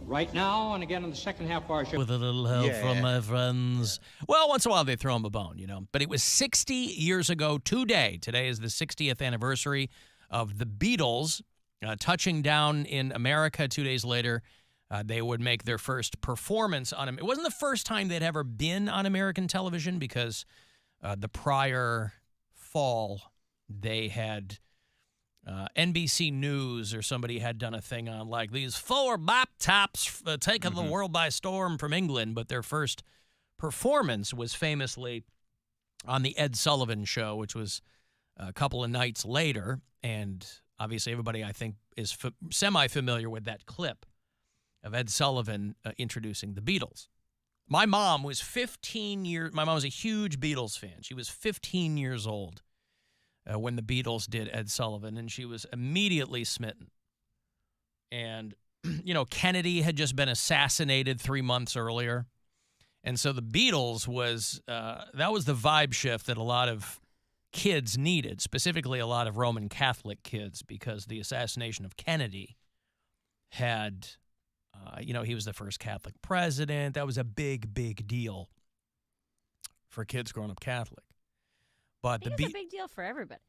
right now and again in the second half of our show. With a little help from my friends. Well, once in a while they throw him a bone, you know. But it was 60 years ago today. Today is the 60th anniversary of the Beatles touching down in America. 2 days later, they would make their first performance on him. It wasn't the first time they'd ever been on American television because the prior fall they had NBC News or somebody had done a thing on like these four bop tops taking the world by storm from England. But their first performance was famously on the Ed Sullivan Show, which was a couple of nights later. And obviously everybody, I think, is semi-familiar with that clip of Ed Sullivan introducing the Beatles. My mom was 15 years, my mom was a huge Beatles fan. She was 15 years old when the Beatles did Ed Sullivan, and she was immediately smitten. And, you know, Kennedy had just been assassinated 3 months earlier. And so the Beatles was, that was the vibe shift that a lot of kids needed, specifically a lot of Roman Catholic kids, because the assassination of Kennedy had, you know, he was the first Catholic president. That was a big, big deal for kids growing up Catholic. But I think it's a big deal for everybody.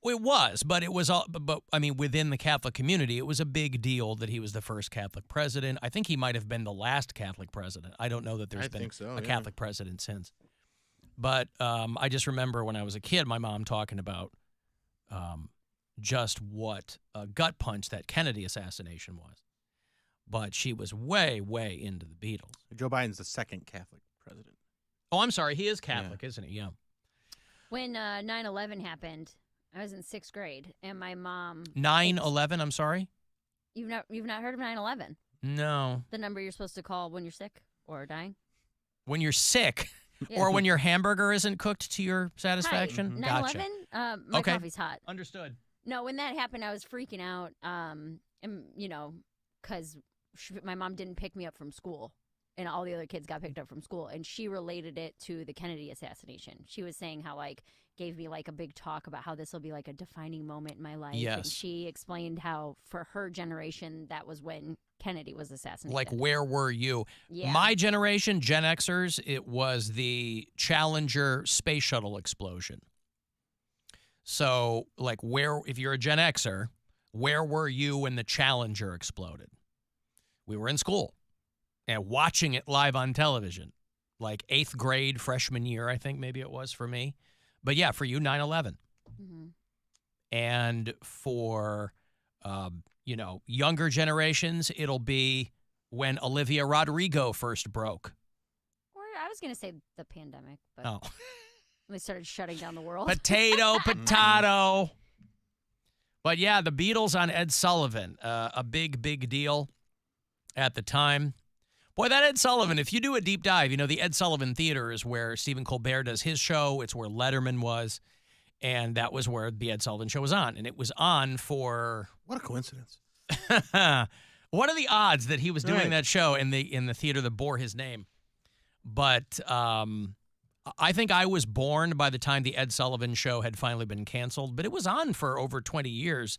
It was, but it was all. But I mean, within the Catholic community, it was a big deal that he was the first Catholic president. I think he might have been the last Catholic president. I don't know that there's been a Catholic president since. But I just remember when I was a kid, my mom talking about just what a gut punch that Kennedy assassination was. But she was way, way into the Beatles. Joe Biden's the second Catholic president. Oh, I'm sorry. He is Catholic, isn't he? Yeah. When 9/11 happened, I was in 6th grade, and my mom... 9/11, I'm sorry? You've not heard of 9/11? No. The number you're supposed to call when you're sick or dying? When you're sick? Yeah. Or when your hamburger isn't cooked to your satisfaction? Hi. 9/11? Gotcha. My coffee's hot. Understood. No, when that happened, I was freaking out, and, you know, because my mom didn't pick me up from school. And all the other kids got picked up from school. And she related it to the Kennedy assassination. She was saying how, like, gave me, like, a big talk about how this will be, like, a defining moment in my life. Yes. And she explained how, for her generation, that was when Kennedy was assassinated. Like, where were you? Yeah. My generation, Gen Xers, it was the Challenger space shuttle explosion. So, like, if you're a Gen Xer, where were you when the Challenger exploded? We were in school. And watching it live on television, like 8th grade, freshman year, I think maybe it was for me. But yeah, for you, 9/11. Mm-hmm. And for, you know, younger generations, it'll be when Olivia Rodrigo first broke. Or I was going to say the pandemic, but Oh. they started shutting down the world. Potato. But yeah, the Beatles on Ed Sullivan, a big, big deal at the time. Boy, that Ed Sullivan, if you do a deep dive, you know, the Ed Sullivan Theater is where Stephen Colbert does his show. It's where Letterman was. And that was where the Ed Sullivan Show was on. And it was on for... What a coincidence. What are the odds that he was doing that show in the theater that bore his name? But I think I was born by the time the Ed Sullivan Show had finally been canceled. But it was on for over 20 years.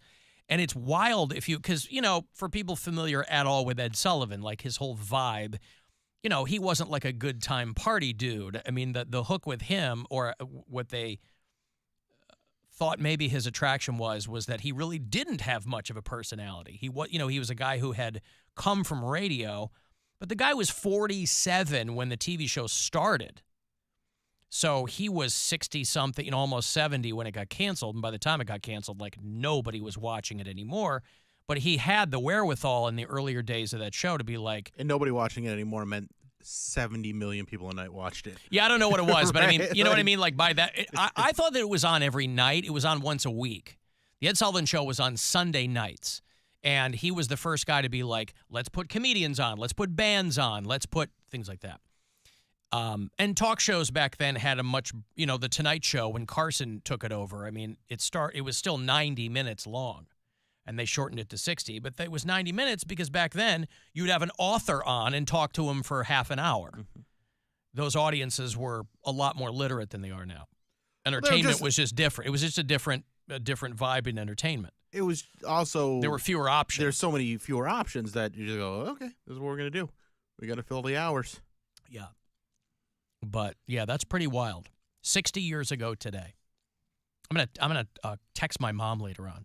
And it's wild because, you know, for people familiar at all with Ed Sullivan, like his whole vibe, you know, he wasn't like a good time party dude. I mean, the hook with him, or what they thought maybe his attraction was that he really didn't have much of a personality. He was a guy who had come from radio, but the guy was 47 when the TV show started. So he was 60-something, you know, almost 70 when it got canceled. And by the time it got canceled, like, nobody was watching it anymore. But he had the wherewithal in the earlier days of that show to be like... And nobody watching it anymore meant 70 million people a night watched it. Yeah, I don't know what it was, but I mean, you know what I mean? Like, by that, I thought that it was on every night. It was on once a week. The Ed Sullivan Show was on Sunday nights. And he was the first guy to be like, let's put comedians on. Let's put bands on. Let's put things like that. And talk shows back then had a much, you know, The Tonight Show, when Carson took it over, I mean, it was still 90 minutes long, and they shortened it to 60, but it was 90 minutes because back then you'd have an author on and talk to him for half an hour. Mm-hmm. Those audiences were a lot more literate than they are now. Entertainment was just different. It was just a different vibe in entertainment. it was also There were fewer options. There's so many fewer options that you just go, okay, this is what we're gonna do. We got to fill the hours. Yeah. But yeah, that's pretty wild. 60 years ago today. I'm gonna text my mom later on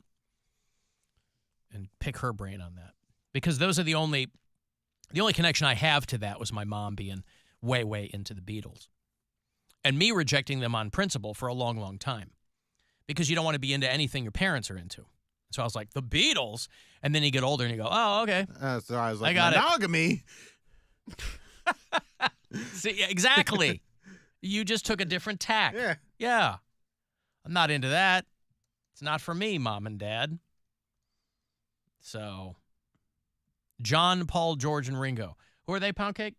and pick her brain on that, because those are the only connection I have to that was my mom being way into the Beatles, and me rejecting them on principle for a long time, because you don't want to be into anything your parents are into. So I was like, the Beatles, and then you get older and you go, oh, okay. So I was like, I got monogamy. See, yeah, exactly. You just took a different tack. Yeah. I'm not into that. It's not for me, Mom and Dad. So, John, Paul, George, and Ringo. Who are they, Poundcake?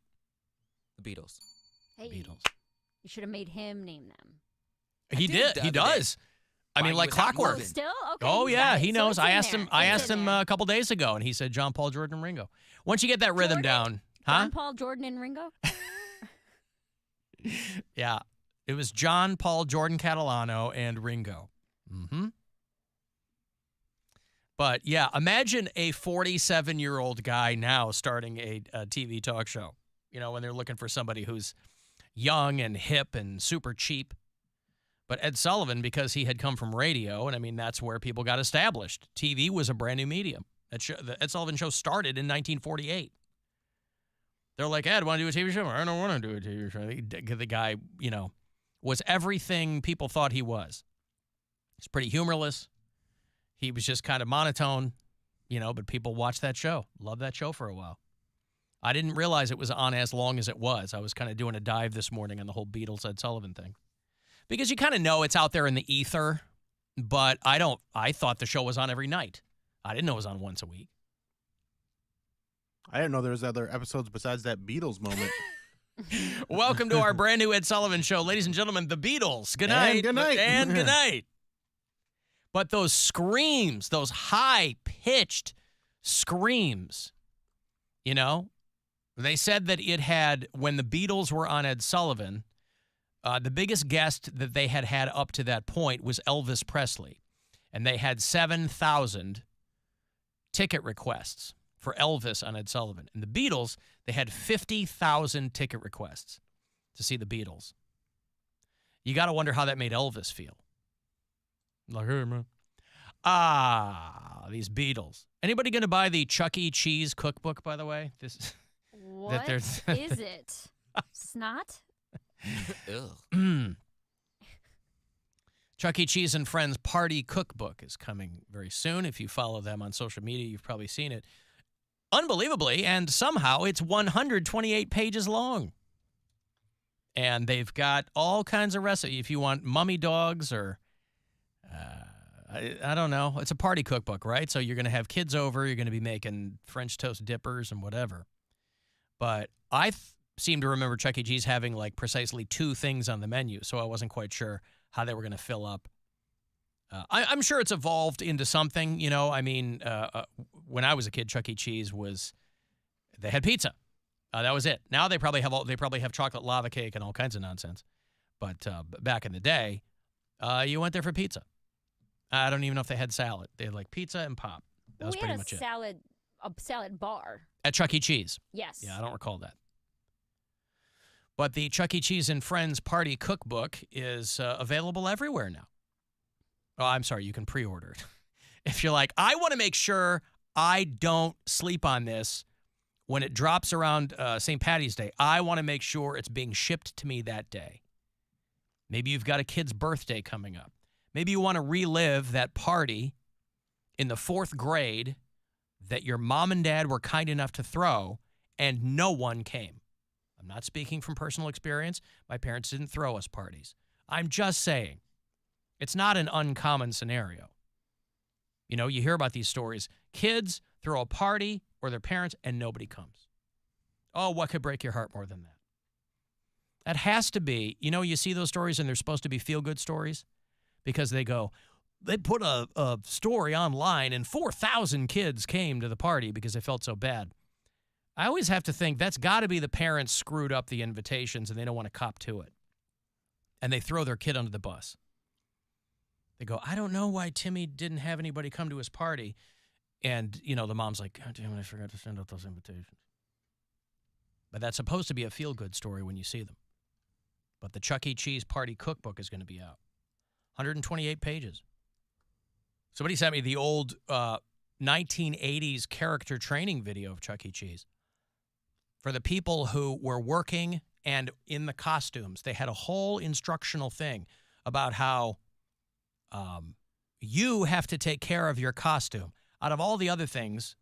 The Beatles. Hey, Beatles. you should have made him name them. He did. He does. I mean, like clockwork. Oh, still? Okay. Oh, yeah, he knows. So I it's asked in him. there. I It's asked in him there. a couple days ago, and he said John, Paul, George, and Ringo. Once you get that rhythm down, John, Paul, Jordan, and Ringo? Yeah, it was John, Paul, Jordan, Catalano, and Ringo. Mm-hmm. But yeah, imagine a 47-year-old guy now starting a TV talk show. You know, when they're looking for somebody who's young and hip and super cheap. But Ed Sullivan, because he had come from radio, and I mean, that's where people got established. TV was a brand new medium. The Ed Sullivan Show started in 1948. They're like, Ed, want to do a TV show? I don't want to do a TV show. The guy, you know, was everything people thought he was. He's pretty humorless. He was just kind of monotone, you know, but people watched that show. Loved that show for a while. I didn't realize it was on as long as it was. I was kind of doing a dive this morning on the whole Beatles Ed Sullivan thing. Because you kind of know it's out there in the ether, but I thought the show was on every night. I didn't know it was on once a week. I didn't know there was other episodes besides that Beatles moment. Welcome to our brand new Ed Sullivan Show. Ladies and gentlemen, the Beatles. Good night. And good night. And good night. But those screams, those high-pitched screams, you know, they said that it had, when the Beatles were on Ed Sullivan, the biggest guest that they had had up to that point was Elvis Presley. And they had 7,000 ticket requests for Elvis on Ed Sullivan. And the Beatles, they had 50,000 ticket requests to see the Beatles. You got to wonder how that made Elvis feel. Like, hey, man. These Beatles. Anybody going to buy the Chuck E. Cheese cookbook, by the way? What is it? Snot? Ugh. Chuck E. Cheese and Friends Party Cookbook is coming very soon. If you follow them on social media, you've probably seen it. Unbelievably, and somehow it's 128 pages long. And they've got all kinds of recipes. If you want mummy dogs or, I don't know. It's a party cookbook, right? So you're going to have kids over. You're going to be making French toast dippers and whatever. But I seem to remember Chuck E. Cheese having like precisely 2 things on the menu, so I wasn't quite sure how they were going to fill up. I'm sure it's evolved into something, you know. I mean, when I was a kid, Chuck E. Cheese they had pizza. That was it. Now they probably have chocolate lava cake and all kinds of nonsense. But back in the day, you went there for pizza. I don't even know if they had salad. They had like pizza and pop. That was pretty much it. A salad bar. At Chuck E. Cheese. Yes. Yeah, I don't recall that. But the Chuck E. Cheese and Friends Party Cookbook is available everywhere now. Oh, I'm sorry, you can pre-order it. If you're like, I want to make sure I don't sleep on this when it drops around St. Patty's Day. I want to make sure it's being shipped to me that day. Maybe you've got a kid's birthday coming up. Maybe you want to relive that party in the 4th grade that your mom and dad were kind enough to throw and no one came. I'm not speaking from personal experience. My parents didn't throw us parties. I'm just saying, it's not an uncommon scenario. You know, you hear about these stories. Kids throw a party or their parents and nobody comes. Oh, what could break your heart more than that? That has to be, you know, you see those stories and they're supposed to be feel-good stories because they put a story online and 4,000 kids came to the party because they felt so bad. I always have to think that's got to be the parents screwed up the invitations and they don't want to cop to it. And they throw their kid under the bus. They go, I don't know why Timmy didn't have anybody come to his party. And, you know, the mom's like, God damn it, I forgot to send out those invitations. But that's supposed to be a feel-good story when you see them. But the Chuck E. Cheese Party Cookbook is going to be out. 128 pages. Somebody sent me the old 1980s character training video of Chuck E. Cheese. For the people who were working and in the costumes, they had a whole instructional thing about how you have to take care of your costume. Out of all the other things,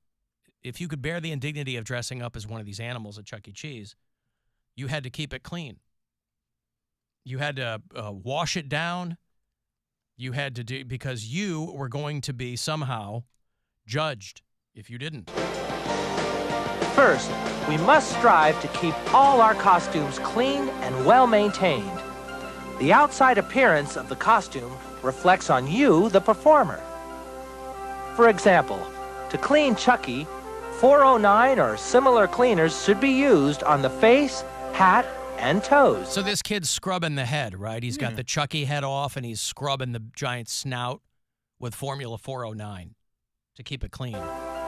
if you could bear the indignity of dressing up as one of these animals at Chuck E. Cheese, you had to keep it clean. You had to wash it down. You had to do, because you were going to be somehow judged if you didn't. First, we must strive to keep all our costumes clean and well maintained. The outside appearance of the costume reflects on you, the performer. For example, to clean Chucky, 409 or similar cleaners should be used on the face, hat, and toes. So this kid's scrubbing the head, right? He's got the Chucky head off, and he's scrubbing the giant snout with Formula 409 to keep it clean.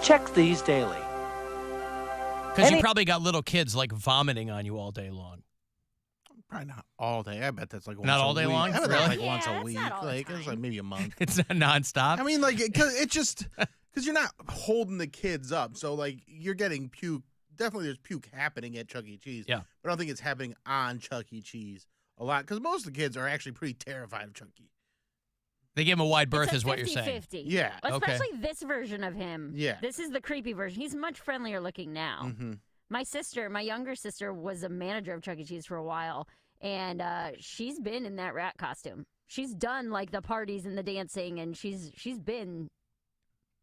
Check these daily. Because you probably got little kids, like, vomiting on you all day long. Probably not all day. I bet that's like once Not all a day week. long? I bet Really? that's like Yeah, once a that's week. not all the Like it's like time. maybe a month. It's not nonstop. I mean, like it's just because you're not holding the kids up, so like you're getting puke. Definitely, there's puke happening at Chuck E. Cheese. Yeah. But I don't think it's happening on Chuck E. Cheese a lot because most of the kids are actually pretty terrified of Chucky. They give him a wide berth, It's a is what you're saying. 50-50. Yeah. Okay. Especially this version of him. Yeah. This is the creepy version. He's much friendlier looking now. Mm-hmm. My younger sister, was a manager of Chuck E. Cheese for a while, and she's been in that rat costume. She's done like the parties and the dancing, and she's been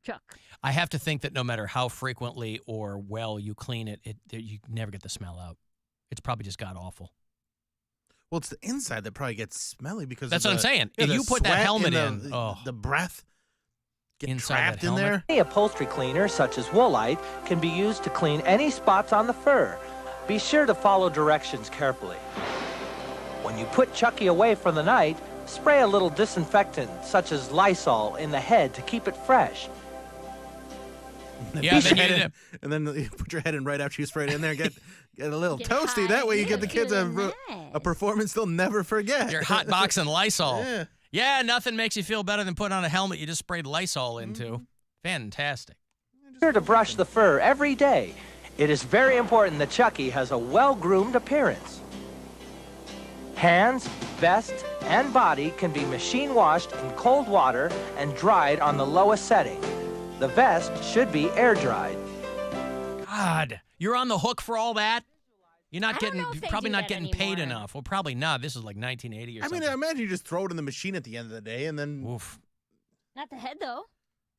Chuck. I have to think that no matter how frequently or well you clean it, you never get the smell out. It's probably just god awful. Well, it's the inside that probably gets smelly because That's of what I'm the- saying. yeah, If the you put that sweat helmet and in, the breath get Inside trapped that in helmet? there. Any upholstery cleaner, such as Woolite, can be used to clean any spots on the fur. Be sure to follow directions carefully. When you put Chucky away for the night, spray a little disinfectant, such as Lysol, in the head to keep it fresh. Yeah, then you And then you put your head in right after you spray it in there and get a little Get toasty. high. That way you Yeah, get the kids a feeling performance they'll never forget. You're hot boxing Lysol. Yeah. Yeah, nothing makes you feel better than putting on a helmet you just sprayed Lysol into. Fantastic. Be sure to brush the fur every day. It is very important that Chucky has a well-groomed appearance. Hands, vest, and body can be machine washed in cold water and dried on the lowest setting. The vest should be air dried. God, you're on the hook for all that? You're not I don't getting, know if they probably do not that getting paid anymore. enough. Well, probably not. This is like 1980 or I something. mean, I imagine you just throw it in the machine at the end of the day and then Oof. Not the head, though.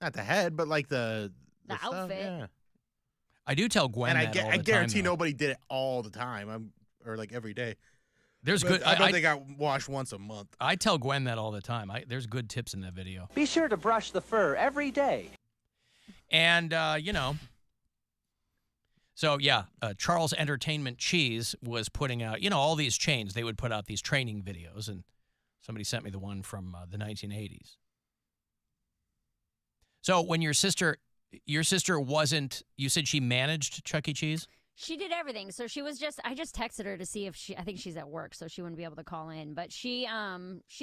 not the head, but like the The stuff, outfit. Yeah. I do tell Gwen And that all I the guarantee time, though. nobody did it all the time. Or like every day. There's But good. I don't think I wash once a month. I tell Gwen that all the time. There's good tips in that video. Be sure to brush the fur every day. And, you know, so yeah, Charles Entertainment Cheese was putting out, you know, all these chains. They would put out these training videos, and somebody sent me the one from the 1980s. So when your sister wasn't, you said she managed Chuck E. Cheese? She did everything. So she was I just texted her to see if I think she's at work, so she wouldn't be able to call in. But she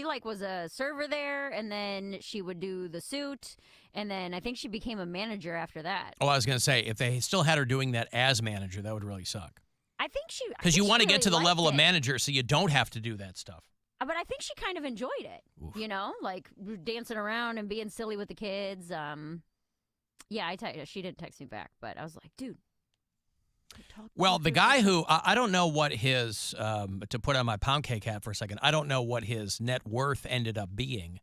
like was a server there, and then she would do the suit, and then I think she became a manager after that. Oh, I was going to say, if they still had her doing that as manager, that would really suck. I think she. Because you want to get to the really level of liked it. manager so you don't have to do that stuff. But I think she kind of enjoyed it. Oof. You know, like dancing around and being silly with the kids. Yeah, I tell you, she didn't text me back, but I was like, dude. Well, the guy who, I don't know what his, to put on my Poundcake hat for a second, I don't know what his net worth ended up being.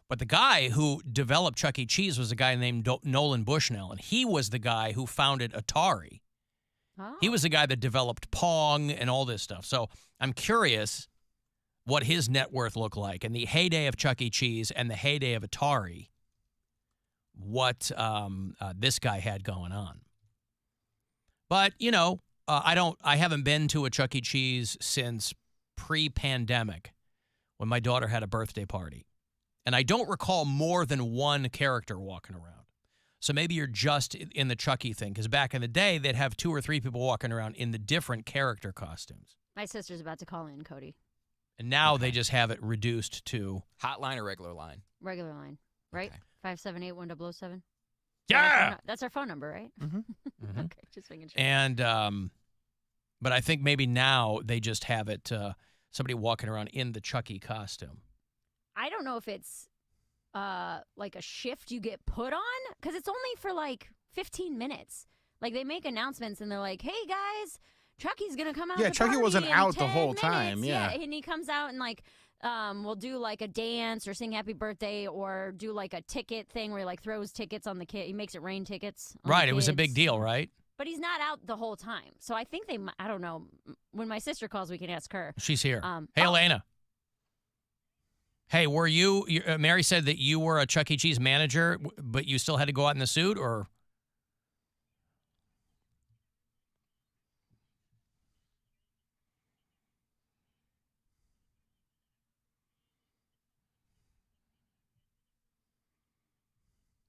But the guy who developed Chuck E. Cheese was a guy named Nolan Bushnell, and he was the guy who founded Atari. Oh. He was the guy that developed Pong and all this stuff. So I'm curious what his net worth looked like in the heyday of Chuck E. Cheese and the heyday of Atari, what this guy had going on. But, you know, I haven't been to a Chuck E. Cheese since pre-pandemic when my daughter had a birthday party. And I don't recall more than one character walking around. So maybe you're just in the Chucky thing, because back in the day, they'd have 2 or 3 people walking around in the different character costumes. My sister's about to call in, Cody. And now they just have it reduced to... Hotline or regular line? Regular line, right? Okay. 578-1007. Yeah! That's our phone number, right? Mm-hmm. Okay, just making sure. And, but I think maybe now they just have it, somebody walking around in the Chucky costume. I don't know if it's like a shift you get put on, because it's only for like 15 minutes. Like they make announcements and they're like, "Hey guys, Chucky's gonna come out." Yeah, the Chucky party wasn't in out the 10 whole minutes." time, yeah. And he comes out and like we'll do like a dance or sing happy birthday or do like a ticket thing where he like throws tickets on the kid. He makes it rain tickets on Right, the it was a kids. big deal, right? But he's not out the whole time. So I think I don't know. When my sister calls, we can ask her. She's here. Hey, oh. Elena. Hey, were Mary said that you were a Chuck E. Cheese manager, but you still had to go out in the suit, or?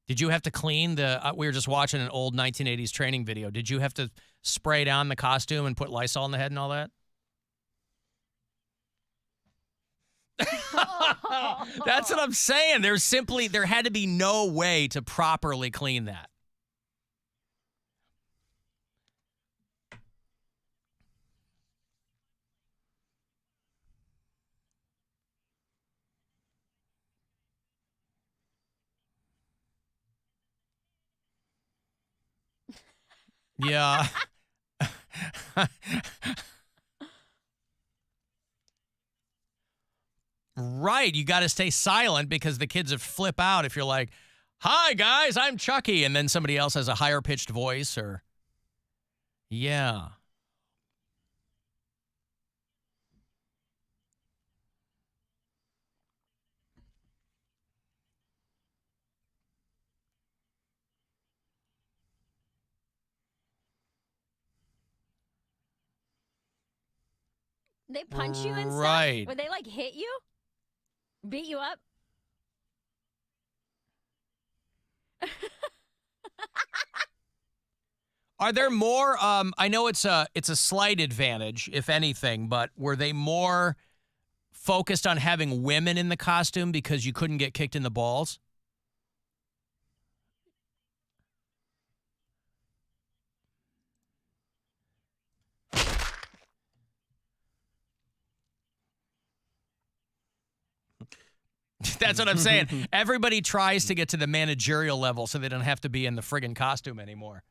Did you have to clean we were just watching an old 1980s training video. Did you have to spray down the costume and put Lysol in the head and all that? That's what I'm saying. There had to be no way to properly clean that. Yeah. Right. You got to stay silent because the kids would flip out if you're like, "Hi, guys, I'm Chucky." And then somebody else has a higher pitched voice or. Yeah. They punch you and Right. stuff? Would they like hit you? Beat you up? Are there more? I know it's a slight advantage, if anything, but were they more focused on having women in the costume because you couldn't get kicked in the balls? That's what I'm saying. Everybody tries to get to the managerial level so they don't have to be in the friggin' costume anymore.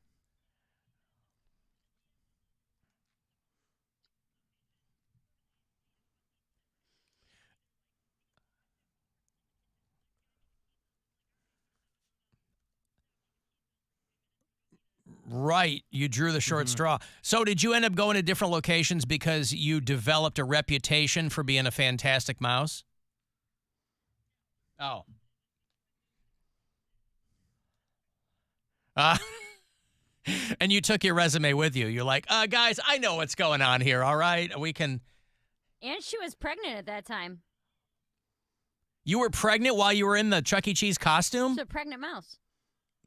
Right. You drew the short straw. So did you end up going to different locations because you developed a reputation for being a fantastic mouse? Oh. And you took your resume with you. You're like, guys, I know what's going on here, all right? We can... And she was pregnant at that time. You were pregnant while you were in the Chuck E. Cheese costume? She's a pregnant mouse.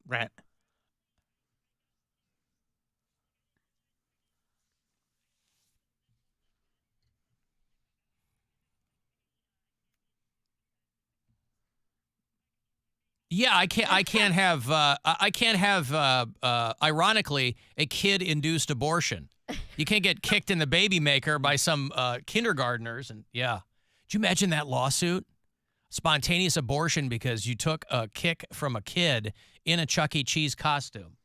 Right. Yeah, I can't have ironically a kid-induced abortion. You can't get kicked in the baby maker by some kindergartners, and yeah. Did you imagine that lawsuit? Spontaneous abortion because you took a kick from a kid in a Chuck E. Cheese costume.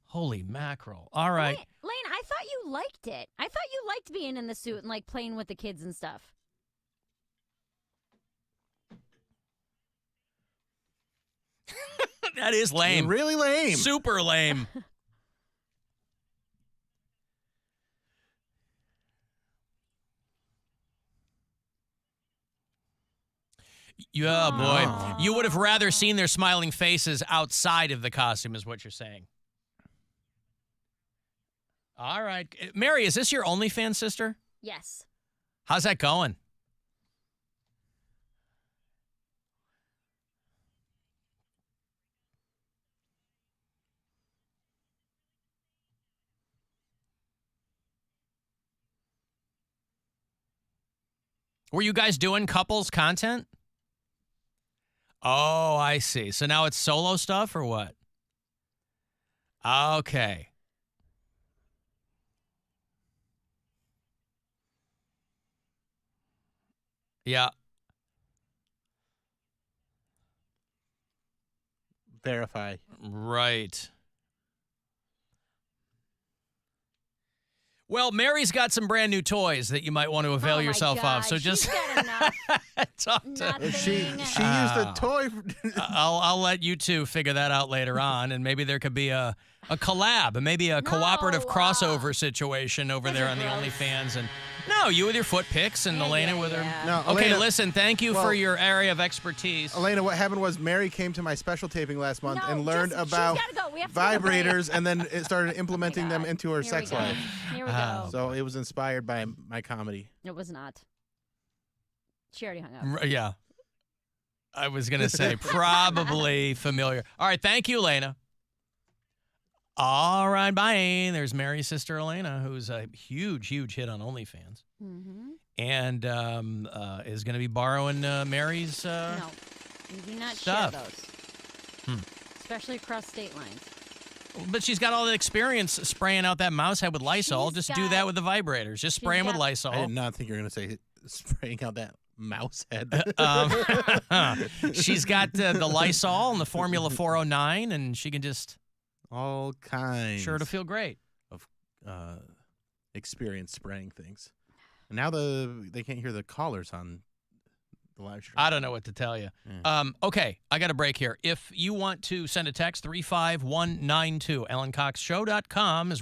Holy mackerel. All right. Lane, I thought you liked it. I thought you liked being in the suit and like playing with the kids and stuff. That is lame. Really lame. Super lame. Yeah, boy. You would have rather seen their smiling faces outside of the costume is what you're saying. All right. Mary, is this your OnlyFans sister? Yes. How's that going? Were you guys doing couples content? Oh, I see. So now it's solo stuff or what? Okay. Yeah. Verify. Right. Well, Mary's got some brand new toys that you might want to avail yourself of. So just talk to. She used a toy. I'll let you two figure that out later on, and maybe there could be a collab, maybe a cooperative crossover situation over there on the OnlyFans. And no, you with your foot pics and Elena with her. No, okay, Elena, listen, thank you for your area of expertise. Elena, what happened was Mary came to my special taping last month and learned about vibrators, vibrators, and then it started implementing them into her sex life. Here we go. So it was inspired by my comedy. It was not. She already hung up. Yeah. I was going to say probably familiar. All right, thank you, Elena. All right, bye. There's Mary's sister, Elena, who's a huge, huge hit on OnlyFans. Mm-hmm. And is going to be borrowing Mary's No, we do not stuff. share those. Especially across state lines. But she's got all that experience spraying out that mouse head with Lysol. She's Just do that with the vibrators. Just spray them with got- Lysol. I did not think you were going to say spraying out that mouse head. She's got the Lysol and the Formula 409, and she can just All kinds. sure to feel great. Of experience spraying things. And now they can't hear the callers on the live stream. I don't know what to tell you. Okay, I got a break here. If you want to send a text, 35192, AlanCoxShow.com is where